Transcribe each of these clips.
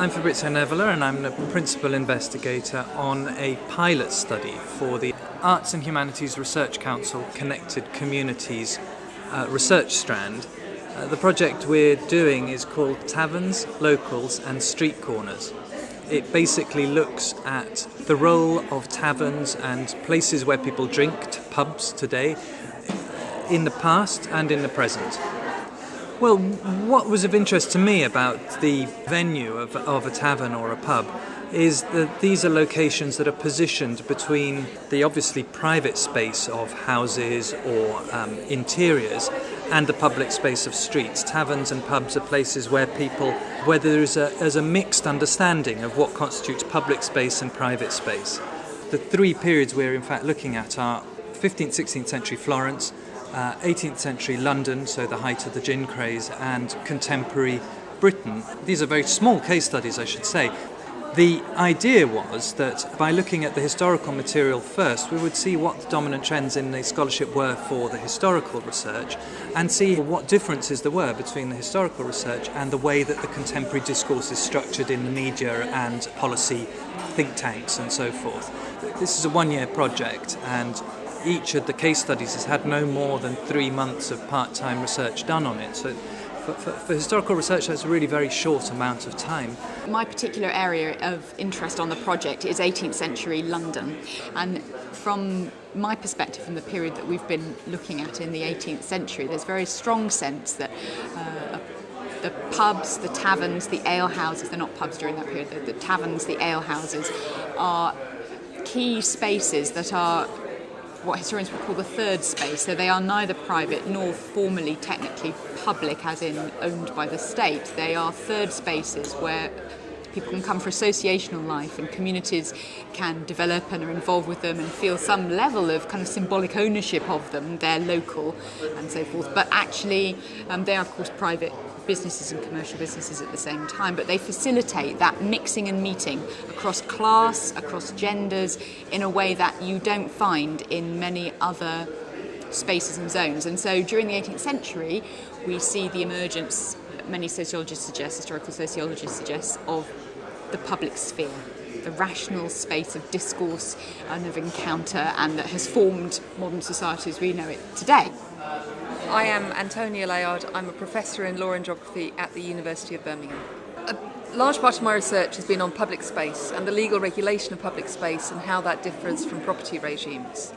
I'm Fabrizio Nevola and I'm the Principal Investigator on a pilot study for the Arts and Humanities Research Council Connected Communities research strand. The project we're doing is called Taverns, Locals and Street Corners. It basically looks at the role of taverns and places where people drink, pubs today, in the past and in the present. Well, what was of interest to me about the venue of a tavern or a pub is that these are locations that are positioned between the obviously private space of houses or interiors and the public space of streets. Taverns and pubs are places where there's a mixed understanding of what constitutes public space and private space. The three periods we're in fact looking at are 15th, 16th century Florence, 18th century London, so the height of the gin craze, and contemporary Britain. These are very small case studies, I should say. The idea was that by looking at the historical material first, we would see what the dominant trends in the scholarship were for the historical research and see what differences there were between the historical research and the way that the contemporary discourse is structured in the media and policy think tanks and so forth. This is a one-year project, and each of the case studies has had no more than 3 months of part-time research done on it. So for historical research, that's a really very short amount of time. My particular area of interest on the project is 18th century London. And from my perspective, from the period that we've been looking at in the 18th century, there's a very strong sense that the pubs, the taverns, the alehouses, they're not pubs during that period, the taverns, the alehouses are key spaces that are what historians would call the third space. So they are neither private nor formally technically public, as in owned by the state. They are third spaces where people can come for associational life and communities can develop and are involved with them and feel some level of kind of symbolic ownership of them. They're local and so forth. But actually they are of course private businesses and commercial businesses at the same time, but they facilitate that mixing and meeting across class, across genders, in a way that you don't find in many other spaces and zones. And so during the 18th century, we see the emergence, many sociologists suggest, historical sociologists suggest, of the public sphere, the rational space of discourse and of encounter, and that has formed modern society as we know it today. I am Antonia Layard. I'm a professor in law and geography at the University of Birmingham. A large part of my research has been on public space and the legal regulation of public space and how that differs from property regimes.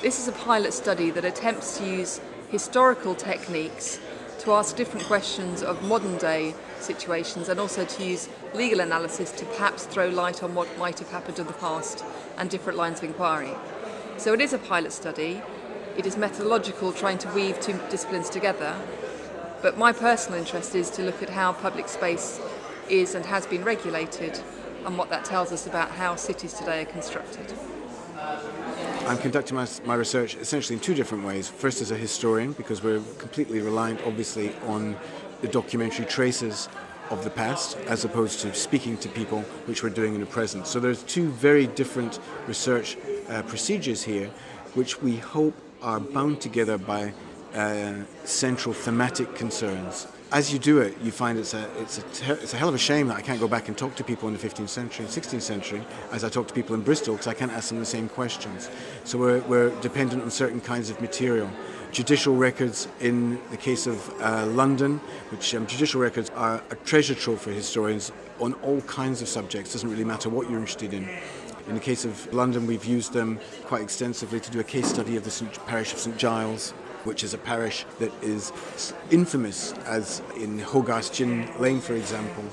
This is a pilot study that attempts to use historical techniques to ask different questions of modern day situations and also to use legal analysis to perhaps throw light on what might have happened in the past and different lines of inquiry. So it is a pilot study. It is methodological, trying to weave two disciplines together. But my personal interest is to look at how public space is and has been regulated and what that tells us about how cities today are constructed. I'm conducting my research essentially in two different ways. First as a historian, because we're completely reliant obviously on the documentary traces of the past as opposed to speaking to people, which we're doing in the present. So there's two very different research procedures here, which we hope are bound together by central thematic concerns. As you do it, you find it's a hell of a shame that I can't go back and talk to people in the 15th century and 16th century as I talk to people in Bristol, because I can't ask them the same questions. So we're dependent on certain kinds of material. Judicial records, in the case of London, which judicial records are a treasure trove for historians on all kinds of subjects. Doesn't really matter what you're interested in. In the case of London, we've used them quite extensively to do a case study of the parish of St Giles, which is a parish that is infamous, as in Hogarth's Gin Lane, for example,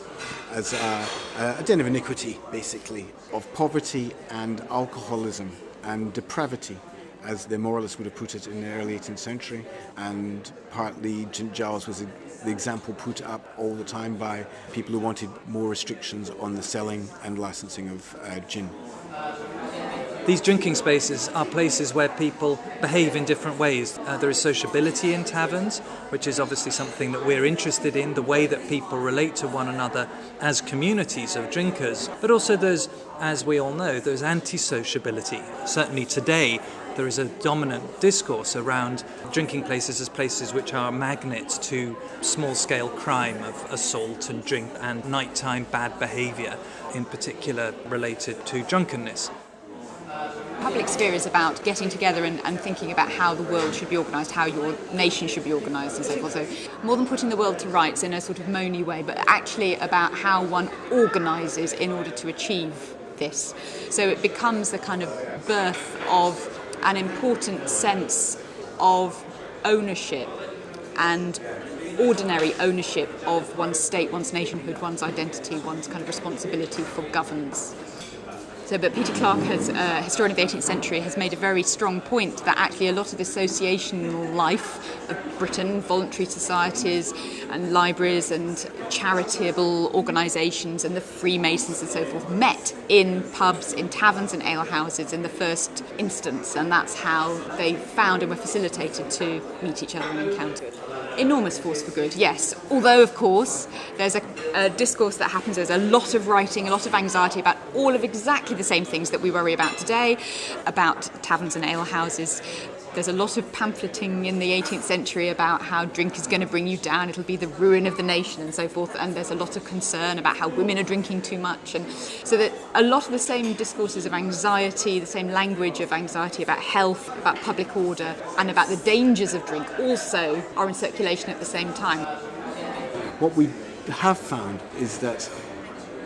as a den of iniquity, basically, of poverty and alcoholism and depravity, as the moralists would have put it in the early 18th century. And partly St Giles was the example put up all the time by people who wanted more restrictions on the selling and licensing of gin. These drinking spaces are places where people behave in different ways. There is sociability in taverns, which is obviously something that we're interested in, the way that people relate to one another as communities of drinkers. But also there's, as we all know, there's anti-sociability. Certainly today, there is a dominant discourse around drinking places as places which are magnets to small-scale crime of assault and drink and nighttime bad behaviour, in particular related to drunkenness. Public sphere is about getting together and thinking about how the world should be organised, how your nation should be organised and so forth. So more than putting the world to rights in a sort of moany way, but actually about how one organises in order to achieve this. So it becomes the kind of birth of an important sense of ownership and ordinary ownership of one's state, one's nationhood, one's identity, one's kind of responsibility for governance. But Peter Clarke, as a historian of the 18th century, has made a very strong point that actually a lot of the associational life of Britain, voluntary societies and libraries and charitable organisations and the Freemasons and so forth, met in pubs, in taverns and alehouses in the first instance, and that's how they found and were facilitated to meet each other and encounter. Enormous force for good, yes. Although, of course, there's a discourse that happens, there's a lot of writing, a lot of anxiety about all of exactly the same things that we worry about today, about taverns and alehouses. There's a lot of pamphleting in the 18th century about how drink is going to bring you down, it'll be the ruin of the nation and so forth, and there's a lot of concern about how women are drinking too much, and so that a lot of the same discourses of anxiety, the same language of anxiety about health, about public order, and about the dangers of drink also are in circulation at the same time. What we have found is that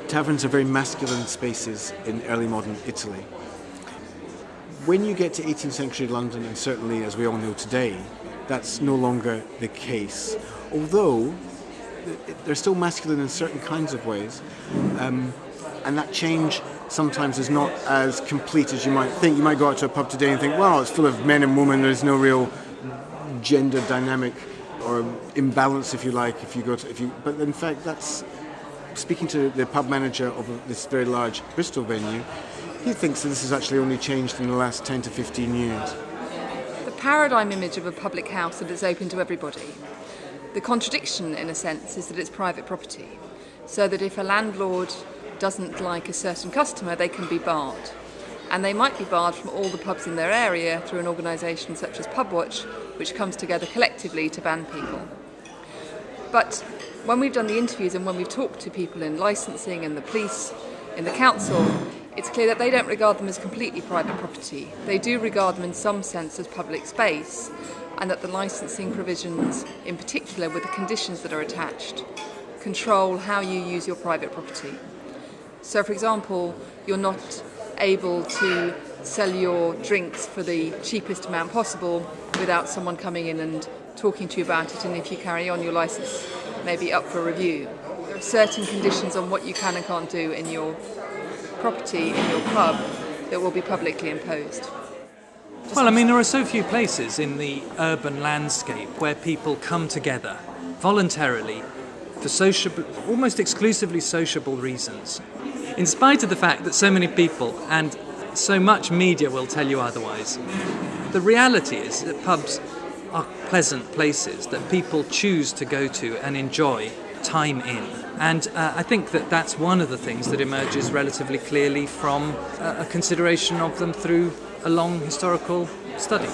taverns are very masculine spaces in early modern Italy. When you get to 18th century London, and certainly as we all know today, that's no longer the case. Although they're still masculine in certain kinds of ways, and that change sometimes is not as complete as you might think. You might go out to a pub today and think, well, it's full of men and women, there's no real gender dynamic or imbalance, if you like, but in fact, that's speaking to the pub manager of this very large Bristol venue. He thinks that this has actually only changed in the last 10 to 15 years. The paradigm image of a public house that is open to everybody. The contradiction, in a sense, is that it's private property, so that if a landlord doesn't like a certain customer, they can be barred. And they might be barred from all the pubs in their area through an organisation such as Pubwatch, which comes together collectively to ban people. But when we've done the interviews and when we've talked to people in licensing and the police, in the council, it's clear that they don't regard them as completely private property. They do regard them in some sense as public space, and that the licensing provisions, in particular with the conditions that are attached, control how you use your private property. So, for example, you're not able to sell your drinks for the cheapest amount possible without someone coming in and talking to you about it, and if you carry on, your licence may be up for review. There are certain conditions on what you can and can't do in your property, in your pub, that will be publicly imposed. Well, I mean, there are so few places in the urban landscape where people come together voluntarily for sociable, almost exclusively sociable reasons. In spite of the fact that so many people and so much media will tell you otherwise, the reality is that pubs are pleasant places that people choose to go to and enjoy time in. And I think that that's one of the things that emerges relatively clearly from a consideration of them through a long historical study.